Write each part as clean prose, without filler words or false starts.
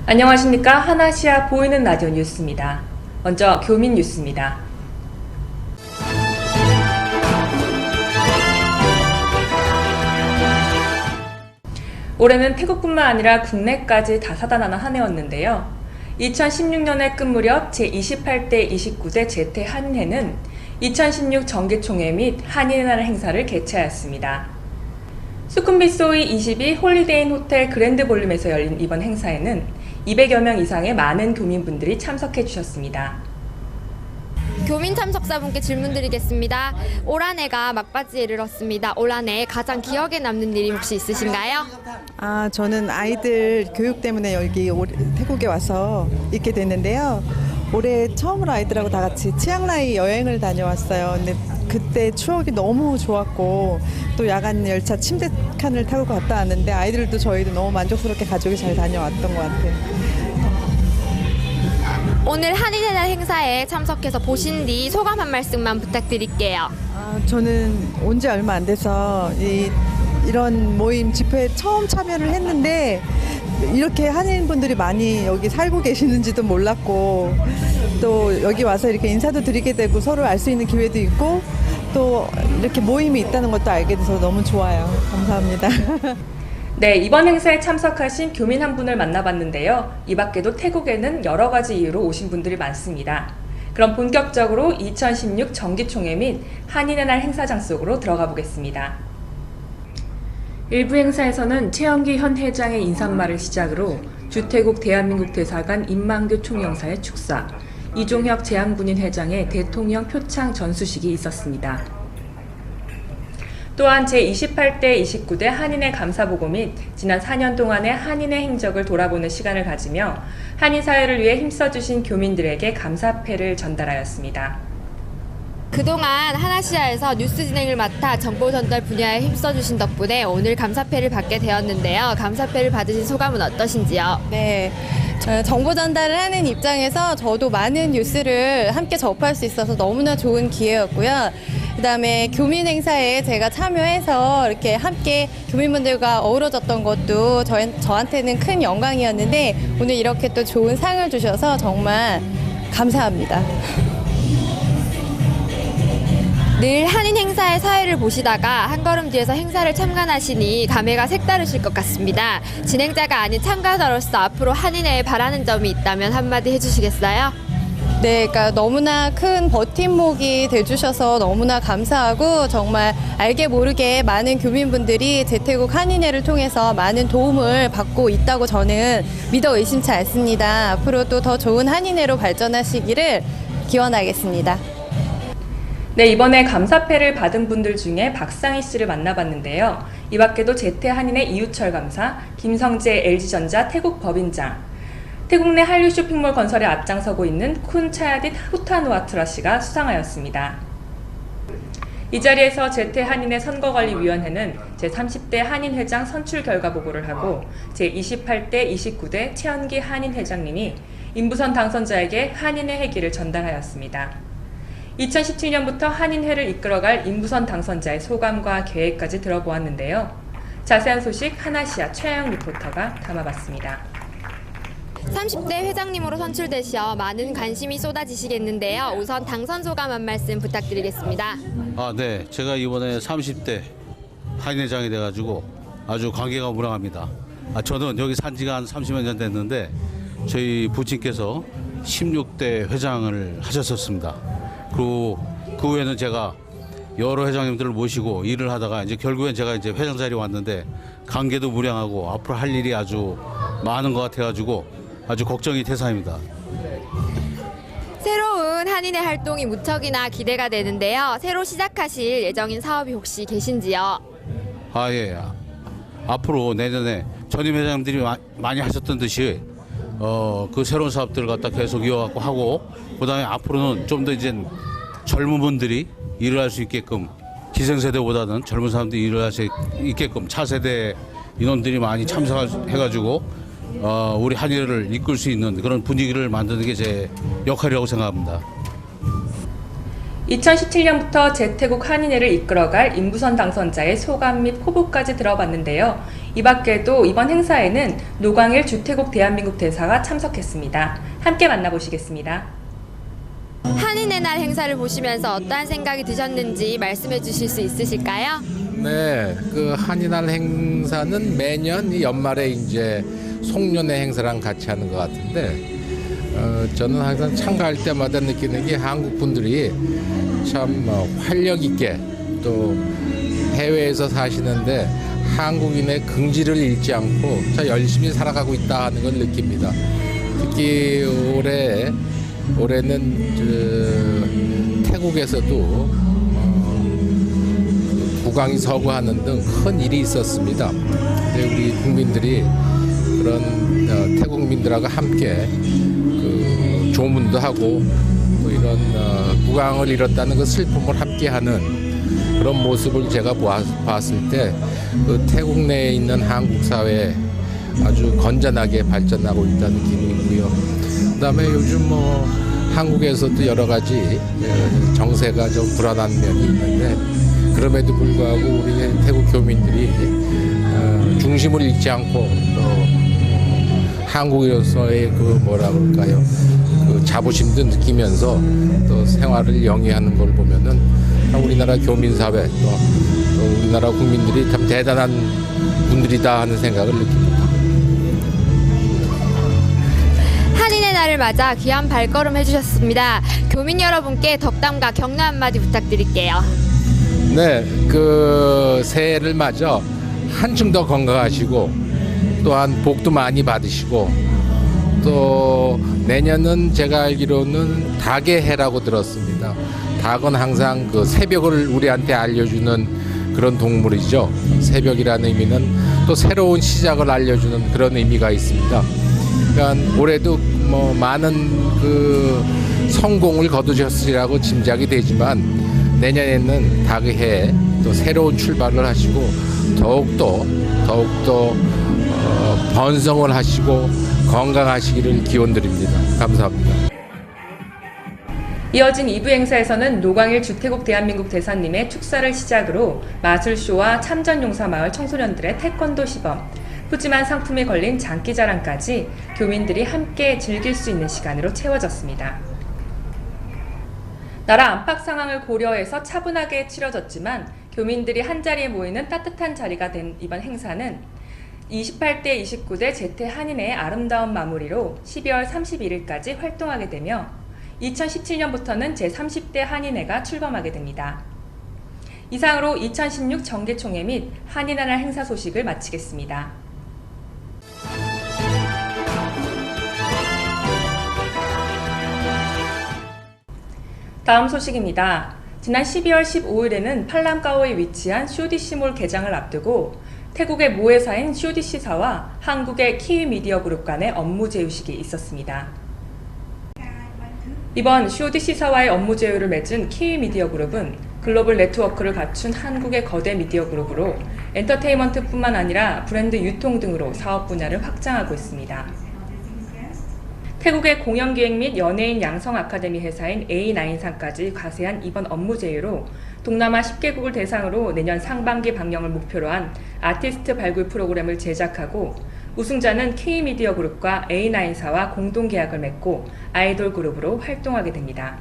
안녕하십니까. 하나시아 보이는 라디오 뉴스입니다. 먼저 교민 뉴스입니다. 올해는 태국뿐만 아니라 국내까지 다사다난한 한 해였는데요. 2016년에 끝 무렵 제28대 29대 제태 한인회는 2016 정기총회 및 한인의 날 행사를 개최하였습니다. 수쿰빗소이 22 홀리데이인 호텔 그랜드 볼륨에서 열린 이번 행사에는 200여 명 이상의 많은 교민분들이 참석해 주셨습니다. 교민 참석자분께 질문 드리겠습니다. 올 한 해가 막바지에 이르렀습니다. 올 한 해 가장 기억에 남는 일이 혹시 있으신가요? 저는 아이들 교육 때문에 여기 태국에 와서 있게 됐는데요. 올해 처음으로 아이들하고 다 같이 치앙라이 여행을 다녀왔어요. 근데 그때 추억이 너무 좋았고 또 야간 열차 침대 칸을 타고 갔다 왔는데 아이들도 저희도 너무 만족스럽게 가족이 잘 다녀왔던 것 같아요. 오늘 한인의 날 행사에 참석해서 보신 뒤 소감 한 말씀만 부탁드릴게요. 저는 온 지 얼마 안 돼서 이런 모임 집회에 처음 참여를 했는데 이렇게 한인분들이 많이 여기 살고 계시는지도 몰랐고 또 여기 와서 이렇게 인사도 드리게 되고 서로 알 수 있는 기회도 있고 또 이렇게 모임이 있다는 것도 알게 돼서 너무 좋아요. 감사합니다. 네, 이번 행사에 참석하신 교민 한 분을 만나봤는데요. 이 밖에도 태국에는 여러 가지 이유로 오신 분들이 많습니다. 그럼 본격적으로 2016 정기총회 및 한인의 날 행사장 속으로 들어가 보겠습니다. 일부 행사에서는 최영기 현 회장의 인사말을 시작으로 주태국 대한민국 대사관 임만규 총영사의 축사, 이종혁 제한군인 회장의 대통령 표창 전수식이 있었습니다. 또한 제28대 29대 한인의 감사보고 및 지난 4년 동안의 한인의 행적을 돌아보는 시간을 가지며 한인 사회를 위해 힘써주신 교민들에게 감사패를 전달하였습니다. 그동안 하나시아에서 뉴스 진행을 맡아 정보 전달 분야에 힘써주신 덕분에 오늘 감사패를 받게 되었는데요. 감사패를 받으신 소감은 어떠신지요? 네, 정보 전달을 하는 입장에서 저도 많은 뉴스를 함께 접할 수 있어서 너무나 좋은 기회였고요. 그다음에 교민 행사에 제가 참여해서 이렇게 함께 교민분들과 어우러졌던 것도 저한테는 큰 영광이었는데 오늘 이렇게 또 좋은 상을 주셔서 정말 감사합니다. 늘 한인 행사의 사회를 보시다가 한 걸음 뒤에서 행사를 참관하시니 감회가 색다르실 것 같습니다. 진행자가 아닌 참가자로서 앞으로 한인회에 바라는 점이 있다면 한마디 해주시겠어요? 네, 그러니까 너무나 큰 버팀목이 돼주셔서 너무나 감사하고 정말 알게 모르게 많은 교민분들이 제태국 한인회를 통해서 많은 도움을 받고 있다고 저는 믿어 의심치 않습니다. 앞으로도 더 좋은 한인회로 발전하시기를 기원하겠습니다. 네, 이번에 감사패를 받은 분들 중에 박상희 씨를 만나봤는데요. 이 밖에도 제태 한인의 이유철 감사, 김성재 LG전자 태국 법인장, 태국 내 한류 쇼핑몰 건설에 앞장서고 있는 쿤 차야딧 후타누아트라 씨가 수상하였습니다. 이 자리에서 제태 한인의 선거관리위원회는 제30대 한인회장 선출 결과 보고를 하고 제28대 29대 최연기 한인회장님이 임부선 당선자에게 한인의 회기를 전달하였습니다. 2017년부터 한인회를 이끌어갈 임부선 당선자의 소감과 계획까지 들어보았는데요. 자세한 소식 하나시아 최영 리포터가 담아봤습니다. 30대 회장님으로 선출되셔 많은 관심이 쏟아지시겠는데요. 우선 당선 소감 한 말씀 부탁드리겠습니다. 네. 제가 이번에 30대 한인회장이 돼가지고 아주 관계가 무량합니다. 저는 여기 산 지가 한 30여 년 됐는데 저희 부친께서 16대 회장을 하셨었습니다. 그리고 그 후에는 제가 여러 회장님들을 모시고 일을 하다가 이제 결국엔 제가 이제 회장 자리에 왔는데 관계도 무량하고 앞으로 할 일이 아주 많은 것 같아가지고 아주 걱정이 태산입니다. 새로운 한인의 활동이 무척이나 기대가 되는데요. 새로 시작하실 예정인 사업이 혹시 계신지요? 예. 앞으로 내년에 전임 회장님들이 많이 하셨던 듯이 그 새로운 사업들을 갖다 계속 이어갖고 하고 그다음에 앞으로는 좀 더 이제 젊은 분들이 일을 할 수 있게끔 기성세대보다는 젊은 사람들이 일을 할 수 있게끔 차세대 인원들이 많이 참석해가지고 우리 한인회를 이끌 수 있는 그런 분위기를 만드는 게 제 역할이라고 생각합니다. 2017년부터 재태국 한인회를 이끌어갈 임부선 당선자의 소감 및 포부까지 들어봤는데요. 이 밖에도 이번 행사에는 노광일 주태국 대한민국 대사가 참석했습니다. 함께 만나보시겠습니다. 한인의 날 행사를 보시면서 어떠한 생각이 드셨는지 말씀해 주실 수 있으실까요? 네, 그 한인날 행사는 매년 이 연말에 이제 송년회 행사랑 같이 하는 것 같은데, 저는 항상 참가할 때마다 느끼는 게 한국 분들이 참 활력 있게 또 해외에서 사시는데 한국인의 긍지를 잃지 않고 참 열심히 살아가고 있다 하는 걸 느낍니다. 특히 올해는 태국에서도 국왕이 서거하는 등 큰 일이 있었습니다. 근데 우리 국민들이 그런 태국민들하고 함께 그 조문도 하고 또 이런 국왕을 잃었다는 그 슬픔을 함께하는 그런 모습을 제가 봤을 때 그 태국 내에 있는 한국 사회에 아주 건전하게 발전하고 있다는 기분이고요. 그다음에 요즘 한국에서도 여러 가지 정세가 좀 불안한 면이 있는데, 그럼에도 불구하고 우리 태국 교민들이 중심을 잃지 않고 또 한국으로서의 그 뭐라 그럴까요, 그 자부심도 느끼면서 또 생활을 영위하는 걸 보면은 우리나라 교민사회 또 우리나라 국민들이 참 대단한 분들이다 하는 생각을 느낍니다. 한인의 날을 맞아 귀한 발걸음 해주셨습니다. 교민 여러분께 덕담과 격려 한마디 부탁드릴게요. 네, 그 새해를 맞아 한층 더 건강하시고 또한 복도 많이 받으시고, 또 내년은 제가 알기로는 닭의 해라고 들었습니다. 닭은 항상 그 새벽을 우리한테 알려주는 그런 동물이죠. 새벽이라는 의미는 또 새로운 시작을 알려주는 그런 의미가 있습니다. 그러니까 올해도 많은 그 성공을 거두셨으리라고 짐작이 되지만, 내년에는 닭의 해 또 새로운 출발을 하시고 더욱더 번성을 하시고 건강하시기를 기원드립니다. 감사합니다. 이어진 2부 행사에서는 노광일 주태국 대한민국 대사님의 축사를 시작으로 마술쇼와 참전용사마을 청소년들의 태권도 시범, 푸짐한 상품이 걸린 장기자랑까지 교민들이 함께 즐길 수 있는 시간으로 채워졌습니다. 나라 안팎 상황을 고려해서 차분하게 치러졌지만 교민들이 한자리에 모이는 따뜻한 자리가 된 이번 행사는 28대 29대 재태 한인회의 아름다운 마무리로 12월 31일까지 활동하게 되며 2017년부터는 제30대 한인회가 출범하게 됩니다. 이상으로 2016 정기총회 및 한인회날 행사 소식을 마치겠습니다. 다음 소식입니다. 지난 12월 15일에는 팔람가오에 위치한 쇼디시몰 개장을 앞두고 태국의 모회사인 쇼디시사와 한국의 키위미디어그룹 간의 업무 제휴식이 있었습니다. 이번 쇼디시사와의 업무 제휴를 맺은 키위미디어그룹은 글로벌 네트워크를 갖춘 한국의 거대 미디어그룹으로 엔터테인먼트뿐만 아니라 브랜드 유통 등으로 사업 분야를 확장하고 있습니다. 태국의 공연기획 및 연예인 양성 아카데미 회사인 A9상까지 과세한 이번 업무 제휴로 동남아 10개국을 대상으로 내년 상반기 방영을 목표로 한 아티스트 발굴 프로그램을 제작하고, 우승자는 K미디어그룹과 A9사와 공동 계약을 맺고 아이돌 그룹으로 활동하게 됩니다.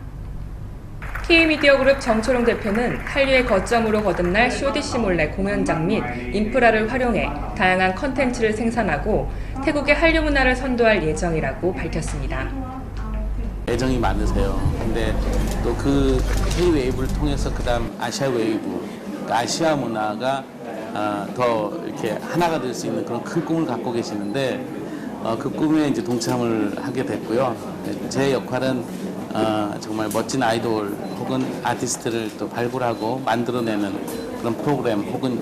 K미디어그룹 정초롱 대표는 한류의 거점으로 거듭날 쇼디시몰 내 공연장 및 인프라를 활용해 다양한 컨텐츠를 생산하고 태국의 한류 문화를 선도할 예정이라고 밝혔습니다. 애정이 많으세요. 근데 또 그 K-웨이브를 통해서 그다음 아시아 웨이브, 아시아 문화가 더 이렇게 하나가 될 수 있는 그런 큰 꿈을 갖고 계시는데, 그 꿈에 이제 동참을 하게 됐고요. 제 역할은 정말 멋진 아이돌 혹은 아티스트를 또 발굴하고 만들어내는 그런 프로그램 혹은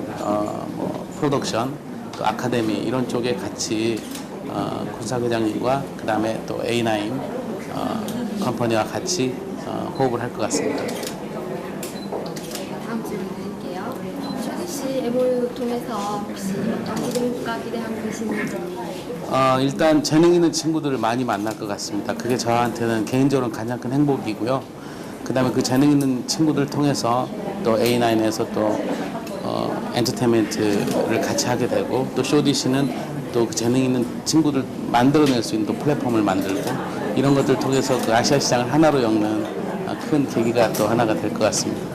프로덕션, 또 아카데미 이런 쪽에 같이 군사 회장님과 그 다음에 또 A9 컴퍼니와 같이 호흡을 할 것 같습니다. 다음 질문 드릴게요. 쇼디씨 MOU 통해서 혹시 어떤 이름과 기대하고 계시는지? 일단 재능 있는 친구들을 많이 만날 것 같습니다. 그게 저한테는 개인적으로 가장 큰 행복이고요. 그다음에 그 재능 있는 친구들 통해서 또 A9에서 또 엔터테인먼트를 같이 하게 되고 또 쇼디시는 또 그 재능 있는 친구들 만들어낼 수 있는 또 플랫폼을 만들고 이런 것들 통해서 그 아시아 시장을 하나로 엮는 큰 계기가 또 하나가 될 것 같습니다.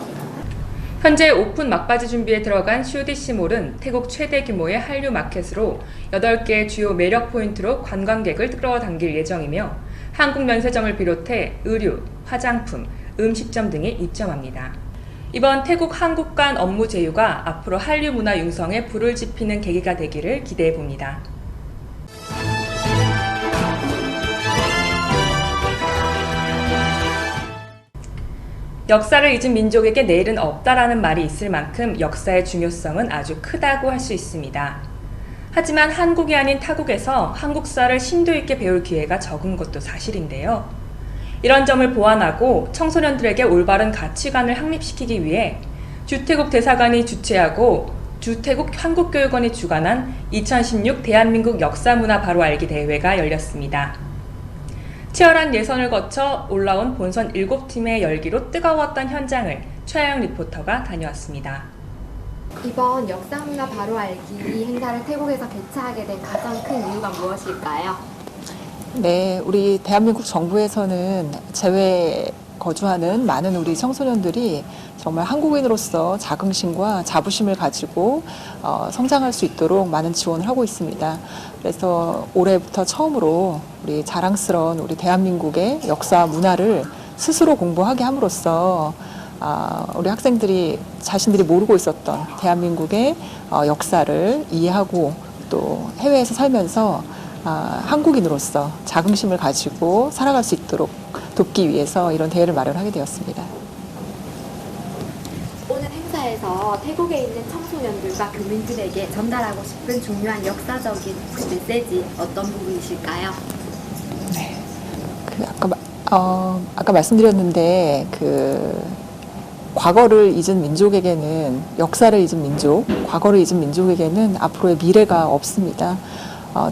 현재 오픈 막바지 준비에 들어간 쇼디시몰은 태국 최대 규모의 한류 마켓으로 8개의 주요 매력 포인트로 관광객을 끌어당길 예정이며 한국 면세점을 비롯해 의류, 화장품, 음식점 등이 입점합니다. 이번 태국 한국 간 업무 제휴가 앞으로 한류 문화 융성에 불을 지피는 계기가 되기를 기대해 봅니다. 역사를 잊은 민족에게 내일은 없다라는 말이 있을 만큼 역사의 중요성은 아주 크다고 할 수 있습니다. 하지만 한국이 아닌 타국에서 한국사를 심도 있게 배울 기회가 적은 것도 사실인데요. 이런 점을 보완하고 청소년들에게 올바른 가치관을 확립시키기 위해 주태국 대사관이 주최하고 주태국 한국교육원이 주관한 2016 대한민국 역사문화 바로 알기 대회가 열렸습니다. 치열한 예선을 거쳐 올라온 본선 7팀의 열기로 뜨거웠던 현장을 최하영 리포터가 다녀왔습니다. 이번 역사문화 바로 알기 행사를 태국에서 개최하게 된 가장 큰 이유가 무엇일까요? 네, 우리 대한민국 정부에서는 재외에 거주하는 많은 우리 청소년들이 정말 한국인으로서 자긍심과 자부심을 가지고 성장할 수 있도록 많은 지원을 하고 있습니다. 그래서 올해부터 처음으로 우리 자랑스러운 우리 대한민국의 역사 문화를 스스로 공부하게 함으로써 우리 학생들이 자신들이 모르고 있었던 대한민국의 역사를 이해하고 또 해외에서 살면서 한국인으로서 자긍심을 가지고 살아갈 수 있도록 돕기 위해서 이런 대회를 마련하게 되었습니다. 오늘 행사에서 태국에 있는 청소년들과 교민들에게 전달하고 싶은 중요한 역사적인 메시지 어떤 부분이실까요? 네. 아까 말씀드렸는데 과거를 잊은 민족에게는 역사를 잊은 민족, 과거를 잊은 민족에게는 앞으로의 미래가 없습니다.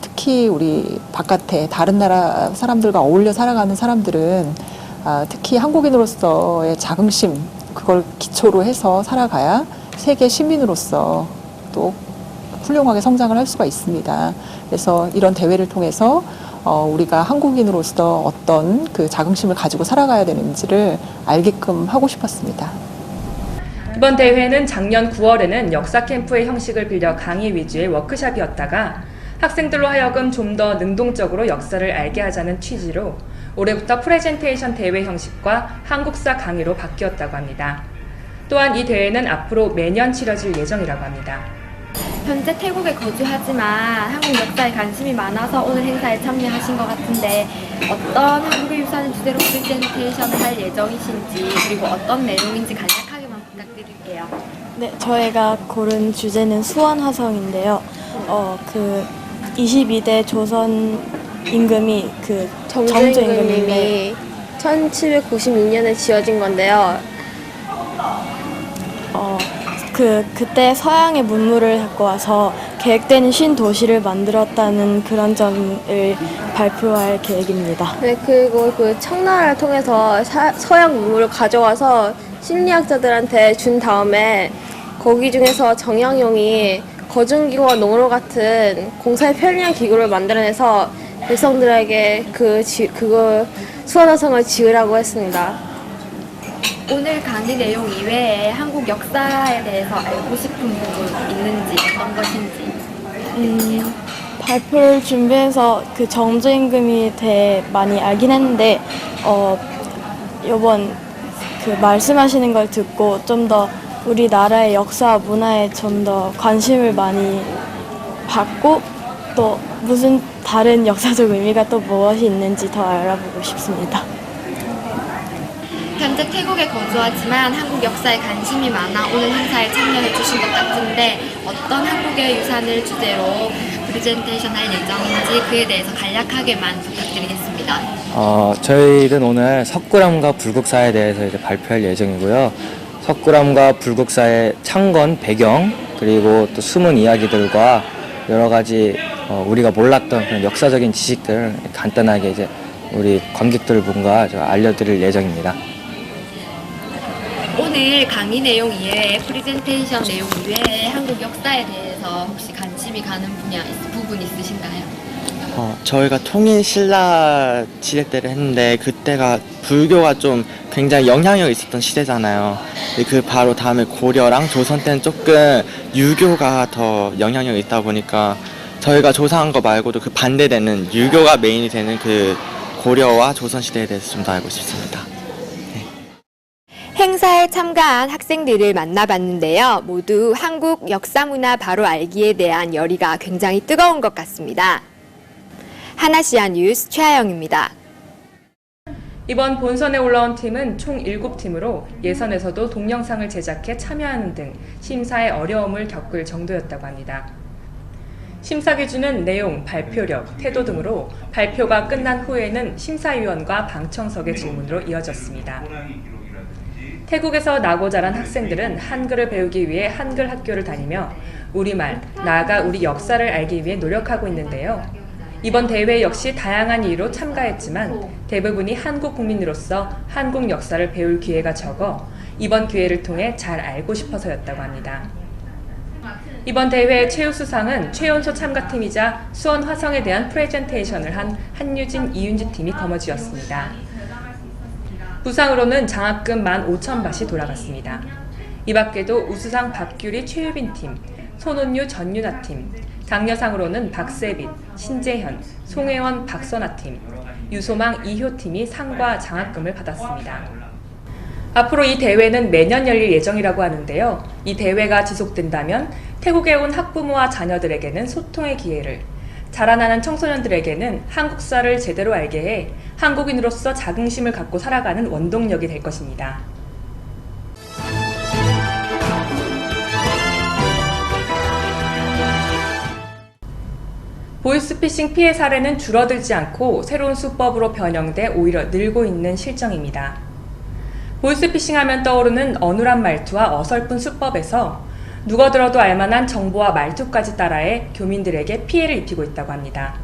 특히 우리 바깥에 다른 나라 사람들과 어울려 살아가는 사람들은 특히 한국인으로서의 자긍심 그걸 기초로 해서 살아가야 세계 시민으로서 또 훌륭하게 성장을 할 수가 있습니다. 그래서 이런 대회를 통해서 우리가 한국인으로서 어떤 그 자긍심을 가지고 살아가야 되는지를 알게끔 하고 싶었습니다. 이번 대회는 작년 9월에는 역사 캠프의 형식을 빌려 강의 위주의 워크숍이었다가 학생들로 하여금 좀 더 능동적으로 역사를 알게 하자는 취지로 올해부터 프레젠테이션 대회 형식과 한국사 강의로 바뀌었다고 합니다. 또한 이 대회는 앞으로 매년 치러질 예정이라고 합니다. 현재 태국에 거주하지만 한국 역사에 관심이 많아서 오늘 행사에 참여하신 것 같은데 어떤 한국의 유산을 주제로 프레젠테이션을 할 예정이신지 그리고 어떤 내용인지 간략하게만 부탁드릴게요. 네, 저희가 고른 주제는 수원화성인데요. 22대 조선 임금이 정조 임금님이 1792년에 지어진 건데요. 그때 서양의 문물을 갖고 와서 계획되는 신도시를 만들었다는 그런 점을 발표할 계획입니다. 네, 그리고 그 청나라를 통해서 서양 문물을 가져와서 심리학자들한테 준 다음에 거기 중에서 정약용이 거중기구와 농로 같은 공사에 편리한 기구를 만들어내서 백성들에게 그거 수원화성을 지으라고 했습니다. 오늘 강의 내용 이외에 한국 역사에 대해서 알고 싶은 부분 있는지 어떤 것인지 발표를 준비해서 그 정조 임금에 대해 많이 알긴 했는데 이번 말씀하시는 걸 듣고 좀 더 우리나라의 역사 문화에 좀 더 관심을 많이 받고 또 무슨 다른 역사적 의미가 또 무엇이 있는지 더 알아보고 싶습니다. 현재 태국에 거주하지만 한국 역사에 관심이 많아 오늘 행사에 참여해 주신 것 같은데 어떤 한국의 유산을 주제로 프레젠테이션 할 예정인지 그에 대해서 간략하게만 부탁드리겠습니다. 저희는 오늘 석굴암과 불국사에 대해서 이제 발표할 예정이고요. 석굴암과 불국사의 창건 배경 그리고 또 숨은 이야기들과 여러 가지 우리가 몰랐던 그런 역사적인 지식들 간단하게 이제 우리 관객들분과 알려드릴 예정입니다. 오늘 강의 내용 이외에 프레젠테이션 내용 이외에 한국 역사에 대해서 혹시 관심이 가는 부분 있으신가요? 저희가 통일 신라 시대 때를 했는데 그때가 불교가 좀 굉장히 영향력이 있었던 시대잖아요. 근데 그 바로 다음에 고려랑 조선 때는 조금 유교가 더 영향력이 있다 보니까 저희가 조사한 거 말고도 그 반대되는 유교가 메인이 되는 그 고려와 조선 시대에 대해서 좀 더 알고 싶습니다. 행사에 참가한 학생들을 만나봤는데요. 모두 한국 역사 문화 바로 알기에 대한 열의가 굉장히 뜨거운 것 같습니다. 하나시아 뉴스 최하영입니다. 이번 본선에 올라온 팀은 총 7팀으로 예선에서도 동영상을 제작해 참여하는 등 심사에 어려움을 겪을 정도였다고 합니다. 심사 기준은 내용, 발표력, 태도 등으로 발표가 끝난 후에는 심사위원과 방청석의 질문으로 이어졌습니다. 태국에서 나고 자란 학생들은 한글을 배우기 위해 한글 학교를 다니며 우리말, 나아가 우리 역사를 알기 위해 노력하고 있는데요. 이번 대회 역시 다양한 이유로 참가했지만 대부분이 한국 국민으로서 한국 역사를 배울 기회가 적어 이번 기회를 통해 잘 알고 싶어서였다고 합니다. 이번 대회의 최우수상은 최연소 참가팀이자 수원 화성에 대한 프레젠테이션을 한 한유진, 이윤지 팀이 거머쥐었습니다. 부상으로는 장학금 15,000바트이 돌아갔습니다. 이 밖에도 우수상 박규리, 최유빈 팀, 손은유, 전유나 팀, 장려상으로는 박세빛, 신재현, 송혜원, 박선아 팀, 유소망, 이효 팀이 상과 장학금을 받았습니다. 앞으로 이 대회는 매년 열릴 예정이라고 하는데요. 이 대회가 지속된다면 태국에 온 학부모와 자녀들에게는 소통의 기회를, 자라나는 청소년들에게는 한국사를 제대로 알게 해 한국인으로서 자긍심을 갖고 살아가는 원동력이 될 것입니다. 보이스피싱 피해 사례는 줄어들지 않고 새로운 수법으로 변형돼 오히려 늘고 있는 실정입니다. 보이스피싱 하면 떠오르는 어눌한 말투와 어설픈 수법에서 누가 들어도 알만한 정보와 말투까지 따라해 교민들에게 피해를 입히고 있다고 합니다.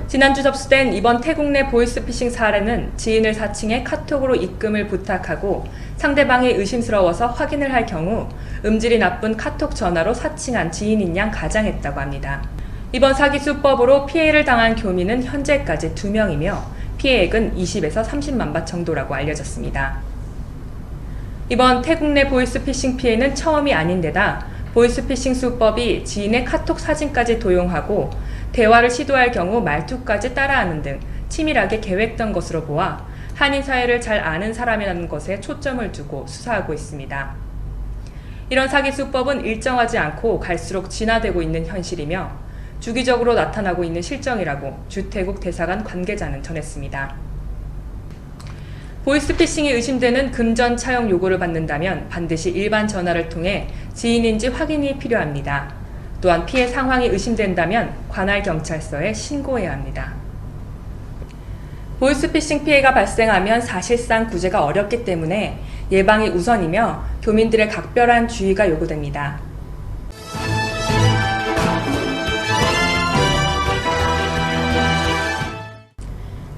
지난주 접수된 이번 태국 내 보이스피싱 사례는 지인을 사칭해 카톡으로 입금을 부탁하고 상대방이 의심스러워서 확인을 할 경우 음질이 나쁜 카톡 전화로 사칭한 지인인 양 가장했다고 합니다. 이번 사기 수법으로 피해를 당한 교민은 현재까지 2명이며 피해액은 20에서 30만 바트 정도라고 알려졌습니다. 이번 태국 내 보이스피싱 피해는 처음이 아닌데다 보이스피싱 수법이 지인의 카톡 사진까지 도용하고 대화를 시도할 경우 말투까지 따라하는 등 치밀하게 계획된 것으로 보아 한인 사회를 잘 아는 사람이라는 것에 초점을 두고 수사하고 있습니다. 이런 사기 수법은 일정하지 않고 갈수록 진화되고 있는 현실이며 주기적으로 나타나고 있는 실정이라고 주태국 대사관 관계자는 전했습니다. 보이스피싱이 의심되는 금전 차용 요구를 받는다면 반드시 일반 전화를 통해 지인인지 확인이 필요합니다. 또한 피해 상황이 의심된다면 관할 경찰서에 신고해야 합니다. 보이스피싱 피해가 발생하면 사실상 구제가 어렵기 때문에 예방이 우선이며 교민들의 각별한 주의가 요구됩니다.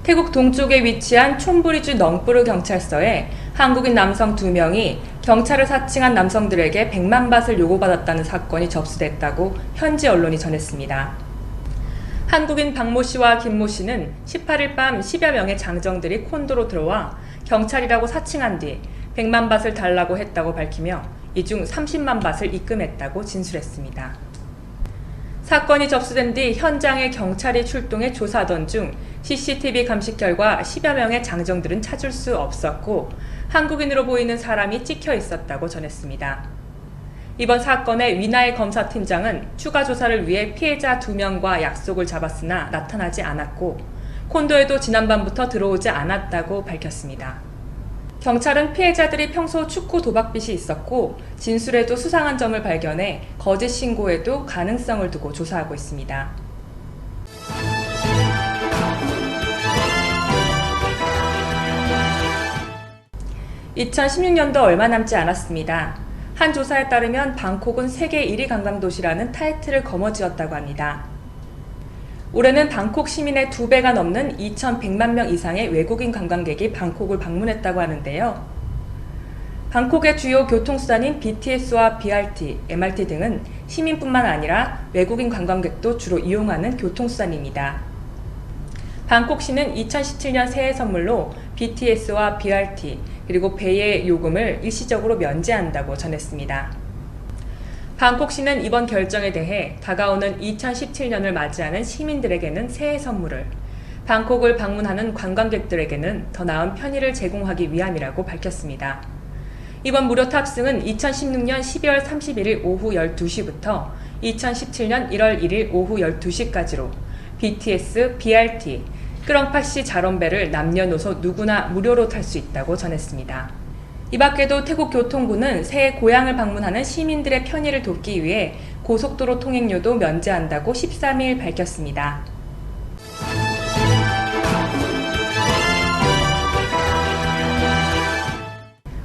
태국 동쪽에 위치한 촌부리주 넝뿌르 경찰서에 한국인 남성 2명이 경찰을 사칭한 남성들에게 100만 바트를 요구받았다는 사건이 접수됐다고 현지 언론이 전했습니다. 한국인 박모 씨와 김모 씨는 18일 밤 10여 명의 장정들이 콘도로 들어와 경찰이라고 사칭한 뒤 100만 바트를 달라고 했다고 밝히며 이 중 30만 바트를 입금했다고 진술했습니다. 사건이 접수된 뒤 현장에 경찰이 출동해 조사하던 중 CCTV 감식 결과 10여 명의 장정들은 찾을 수 없었고 한국인으로 보이는 사람이 찍혀 있었다고 전했습니다. 이번 사건의 위나의 검사팀장은 추가 조사를 위해 피해자 2명과 약속을 잡았으나 나타나지 않았고 콘도에도 지난밤부터 들어오지 않았다고 밝혔습니다. 경찰은 피해자들이 평소 축구 도박빚이 있었고 진술에도 수상한 점을 발견해 거짓 신고에도 가능성을 두고 조사하고 있습니다. (2016년도) 얼마 남지 않았습니다. 한 조사에 따르면 방콕은 세계 1위 관광도시라는 타이틀을 거머쥐었다고 합니다. 올해는 방콕 시민의 2배가 넘는 2,100만 명 이상의 외국인 관광객이 방콕을 방문했다고 하는데요. 방콕의 주요 교통수단인 BTS와 BRT, MRT 등은 시민뿐만 아니라 외국인 관광객도 주로 이용하는 교통수단입니다. 방콕시는 2017년 새해 선물로 BTS와 BRT 그리고 배의 요금을 일시적으로 면제한다고 전했습니다. 방콕시는 이번 결정에 대해 다가오는 2017년을 맞이하는 시민들에게는 새해 선물을, 방콕을 방문하는 관광객들에게는 더 나은 편의를 제공하기 위함이라고 밝혔습니다. 이번 무료 탑승은 2016년 12월 31일 오후 12시부터 2017년 1월 1일 오후 12시까지로 BTS, BRT, 끄렁파시 자론배를 남녀노소 누구나 무료로 탈 수 있다고 전했습니다. 이 밖에도 태국 교통부는 새해 고향을 방문하는 시민들의 편의를 돕기 위해 고속도로 통행료도 면제한다고 13일 밝혔습니다.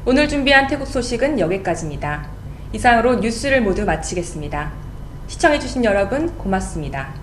오늘 준비한 태국 소식은 여기까지입니다. 이상으로 뉴스를 모두 마치겠습니다. 시청해주신 여러분 고맙습니다.